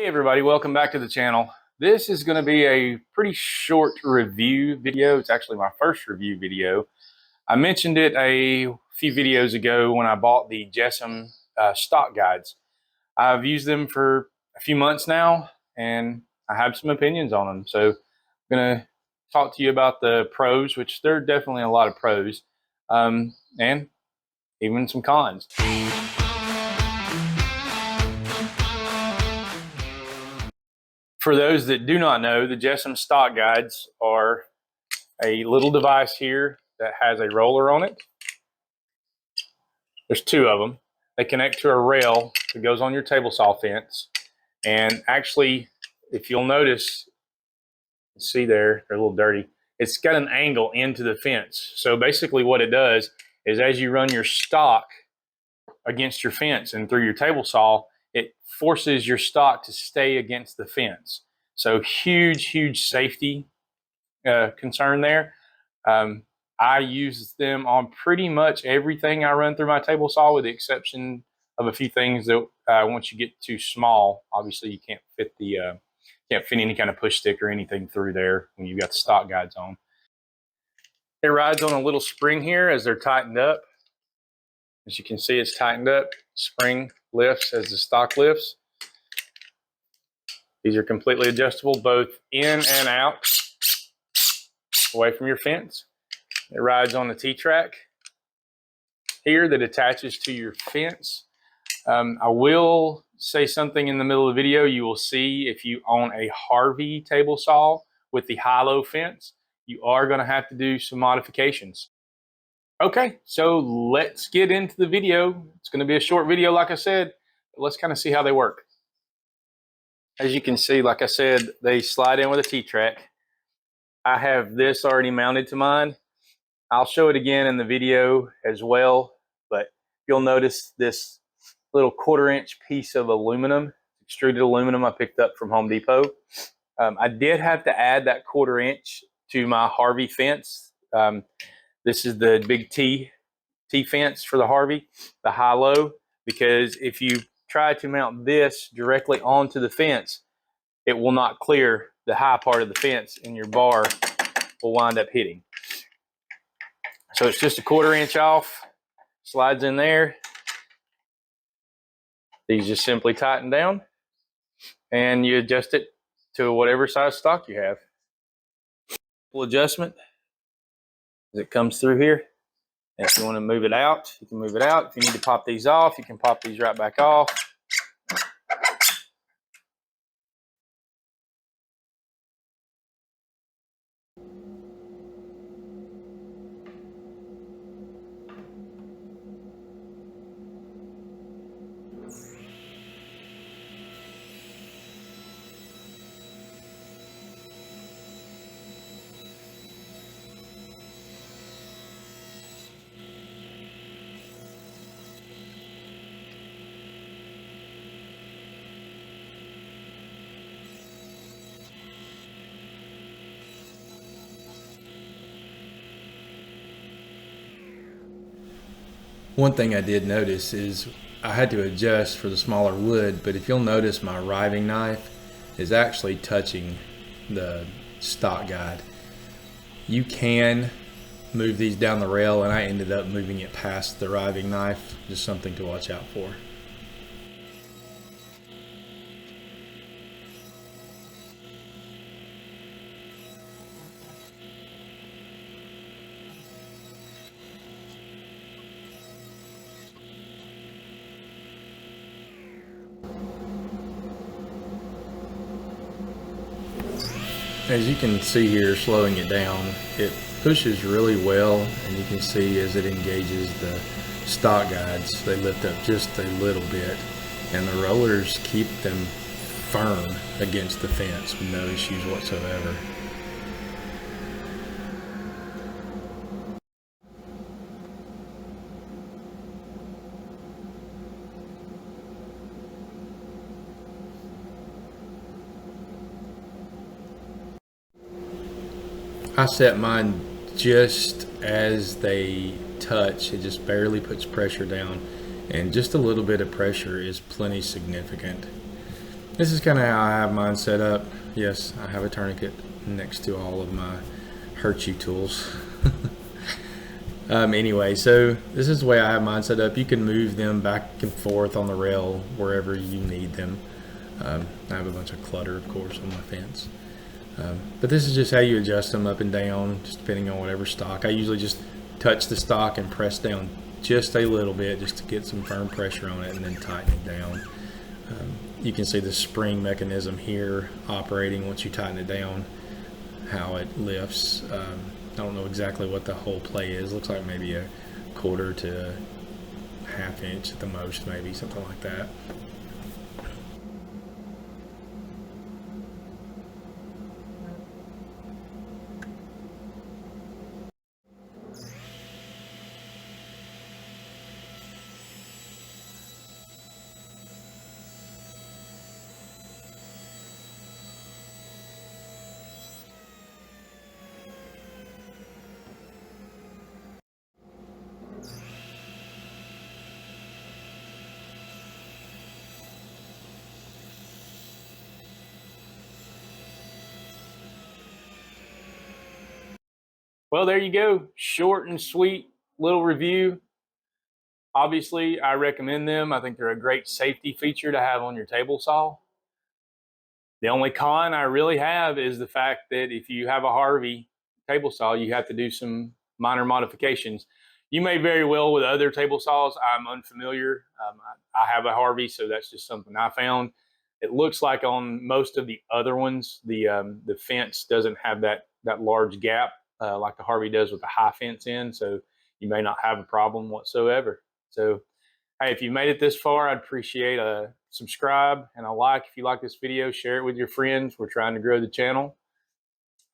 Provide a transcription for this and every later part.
Hey everybody, welcome back to the channel. This is going to be a pretty short review video. It's actually my first review video. I mentioned it a few videos ago when I bought the JessEm stock guides. I've used them for a few months now and I have some opinions on them. So I'm going to talk to you about the pros, which there are definitely a lot of pros, and even some cons. For those that do not know, the JessEm stock guides are a little device here that has a roller on it. There's two of them. They connect to a rail that goes on your table saw fence. And actually, if you'll notice, see there, they're a little dirty. It's got an angle into the fence. So basically what it does is as you run your stock against your fence and through your table saw, it forces your stock to stay against the fence. So huge safety concern there. I use them on pretty much everything I run through my table saw, with the exception of a few things that once you get too small, obviously you can't fit any kind of push stick or anything through there when you've got the stock guides on. It rides on a little spring here as they're tightened up. As you can see, it's tightened up. Spring lifts as the stock lifts. These are completely adjustable both in and out, away from your fence. It rides on the T-track here that attaches to your fence. I will say something in the middle of the video. You will see if you own a Harvey table saw with the high-low fence, you are going to have to do some modifications. Okay, so let's get into the video. It's going to be a short video, like I said, but let's kind of see how they work. As you can see, like I said, they slide in with a T-track. I have this already mounted to mine. I'll show it again in the video as well, but you'll notice this little 1/4-inch piece of aluminum, extruded aluminum I picked up from Home Depot. I did have to add that 1/4-inch to my Harvey fence. This is the big T fence for the Harvey, the high-low, because if you try to mount this directly onto the fence, it will not clear the high part of the fence and your bar will wind up hitting. So it's just a 1/4-inch off, slides in there. These just simply tighten down and you adjust it to whatever size stock you have. Full adjustment as it comes through here. And if you want to move it out, you can move it out. If you need to pop these off, you can pop these right back off. One thing I did notice is I had to adjust for the smaller wood, but if you'll notice, my riving knife is actually touching the stock guide. You can move these down the rail, and I ended up moving it past the riving knife. Just something to watch out for. As you can see here, slowing it down, it pushes really well, and you can see as it engages the stock guides, they lift up just a little bit, and the rollers keep them firm against the fence with no issues whatsoever. I set mine just as they touch. It just barely puts pressure down, and just a little bit of pressure is plenty significant. This is kind of how I have mine set up. Yes, I have a tourniquet next to all of my hurt you tools. Anyway, so this is the way I have mine set up. You can move them back and forth on the rail wherever you need them. I have a bunch of clutter, of course, on my fence. But this is just how you adjust them up and down, just depending on whatever stock. I usually just touch the stock and press down just a little bit just to get some firm pressure on it and then tighten it down. You can see the spring mechanism here operating once you tighten it down, how it lifts. I don't know exactly what the whole play is. Looks like maybe a quarter to half inch at the most, maybe something like that. Well, there you go. Short and sweet little review. Obviously, I recommend them. I think they're a great safety feature to have on your table saw. The only con I really have is the fact that if you have a Harvey table saw, you have to do some minor modifications. You may very well with other table saws. I'm unfamiliar. I have a Harvey, so that's just something I found. It looks like on most of the other ones, the fence doesn't have that large gap like the Harvey does with the high fence in, so you may not have a problem whatsoever. So hey, if you made it this far, I'd appreciate a subscribe and a like. If you like this video, share it with your friends. We're trying to grow the channel,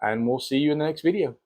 and we'll see you in the next video.